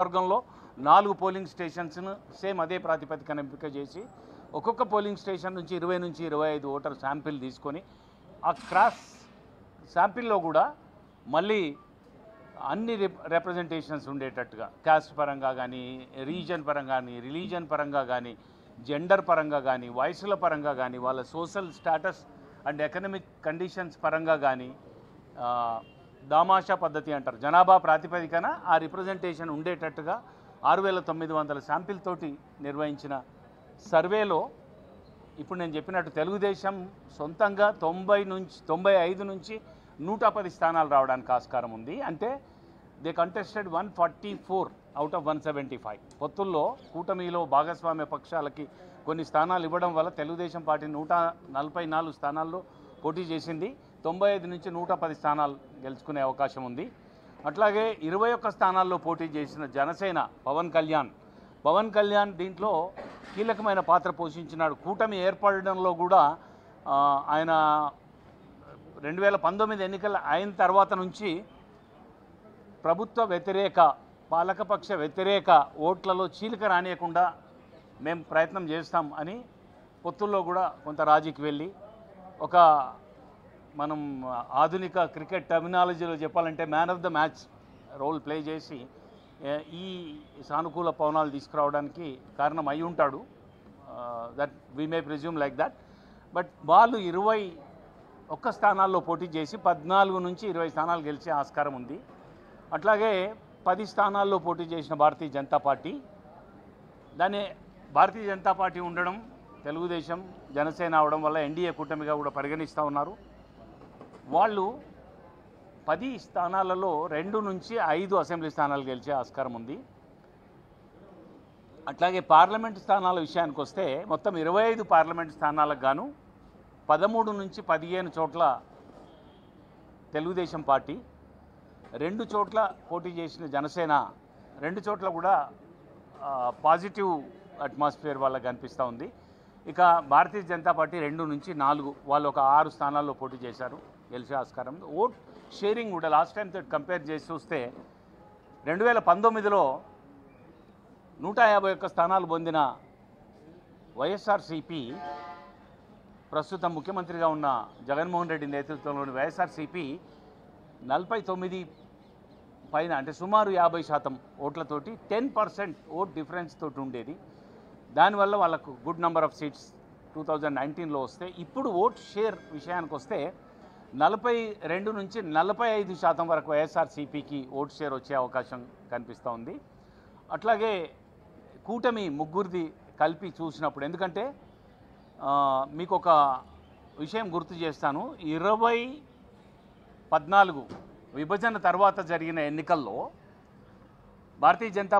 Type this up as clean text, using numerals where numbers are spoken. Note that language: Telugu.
వర్గంలో 4 పోలింగ్ స్టేషన్స్ను సేమ్ అదే ప్రాతిపదికన ఎంపిక చేసి ఒక్కొక్క పోలింగ్ స్టేషన్ నుంచి 20 నుంచి 25 ఓటర్ శాంపిల్ తీసుకొని ఆ క్రాస్ శాంపిల్లో కూడా మళ్ళీ అన్ని రిప్రజెంటేషన్స్ ఉండేటట్టుగా కాస్ట్ పరంగా కానీ రీజన్ పరంగా కానీ రిలీజన్ పరంగా కానీ జెండర్ పరంగా కానీ వయసుల పరంగా కానీ వాళ్ళ social status and economic conditions పరంగా కానీ దామాషా పద్ధతి అంటారు, జనాభా ప్రాతిపదికన ఆ రిప్రజెంటేషన్ ఉండేటట్టుగా 6,900 శాంపిల్ తోటి నిర్వహించిన సర్వేలో ఇప్పుడు నేను చెప్పినట్టు తెలుగుదేశం సొంతంగా 95 నుంచి 110 స్థానాలు రావడానికి ఆస్కారం ఉంది. అంటే దే కంటెస్టెడ్ 144 అవుట్ ఆఫ్ 175. పొత్తుల్లో కూటమిలో భాగస్వామ్య పక్షాలకి కొన్ని స్థానాలు ఇవ్వడం వల్ల తెలుగుదేశం పార్టీ 144 స్థానాల్లో పోటీ చేసింది. 95 నుంచి 110 స్థానాలు గెలుచుకునే అవకాశం ఉంది. అట్లాగే 21 స్థానాల్లో పోటీ చేసిన జనసేన పవన్ కళ్యాణ్ దీంట్లో కీలకమైన పాత్ర పోషించినాడు. కూటమి ఏర్పడడంలో కూడా ఆయన 2019 ఎన్నికలు అయిన తర్వాత నుంచి ప్రభుత్వ వ్యతిరేక పాలకపక్ష వ్యతిరేక ఓట్లలో చీలిక రానియకుండా మేము ప్రయత్నం చేస్తాం అని పొత్తుల్లో కూడా కొంత రాజీకి వెళ్ళి ఒక మనం ఆధునిక క్రికెట్ టర్మినాలజీలో చెప్పాలంటే man of the match role play చేసి ఈ సానుకూల పవనాలు తీసుకురావడానికి కారణం అయి ఉంటాడు. That we may presume like that. But వాళ్ళు 21 స్థానాల్లో పోటీ చేసి 14 నుంచి 20 స్థానాలు గెలిచే ఆస్కారం ఉంది. అట్లాగే 10 స్థానాల్లో పోటీ చేసిన భారతీయ జనతా పార్టీ, దాన్ని భారతీయ జనతా పార్టీ ఉండడం తెలుగుదేశం జనసేన అవడం వల్ల ఎన్డీఏ కూటమిగా కూడా పరిగణిస్తూ ఉన్నారు. వాళ్ళు 10 స్థానాలలో 2 నుంచి 5 అసెంబ్లీ స్థానాలు గెలిచే ఆస్కారం ఉంది. అట్లాగే పార్లమెంటు స్థానాల విషయానికి వస్తే మొత్తం 25 పార్లమెంటు స్థానాలకు గాను 13 నుంచి 15 చోట్ల తెలుగుదేశం పార్టీ, 2 చోట్ల పోటీ చేసిన జనసేన, 2 చోట్ల కూడా పాజిటివ్ అట్మాస్ఫియర్ వాళ్ళకి కనిపిస్తూ ఉంది. ఇక భారతీయ జనతా పార్టీ 2 నుంచి 4 వాళ్ళు ఒక 6 స్థానాల్లో పోటీ చేశారు, గెలిచే ఆస్కారం. ఓట్ షేరింగ్ కూడా లాస్ట్ టైంతో కంపేర్ చేసి చూస్తే 2019లో 151 స్థానాలు పొందిన వైఎస్ఆర్సీపీ, ప్రస్తుతం ముఖ్యమంత్రిగా ఉన్న జగన్మోహన్ రెడ్డి నేతృత్వంలోని వైఎస్ఆర్సీపీ 49 పైన అంటే సుమారు 50% ఓట్లతోటి 10% ఓట్ డిఫరెన్స్ తోటి ఉండేది. దానివల్ల వాళ్ళకు గుడ్ నెంబర్ ఆఫ్ సీట్స్ 2019లో వస్తే, ఇప్పుడు ఓట్ షేర్ విషయానికి వస్తే 42 నుంచి 45% వరకు వైఎస్ఆర్సీపీకి ఓట్ షేర్ వచ్చే అవకాశం కనిపిస్తూ ఉంది. అట్లాగే కూటమి ముగ్గురిది కలిపి చూసినప్పుడు, ఎందుకంటే మీకు ఒక విషయం గుర్తు చేస్తాను, 2014 విభజన తర్వాత జరిగిన ఎన్నికల్లో భారతీయ జనతా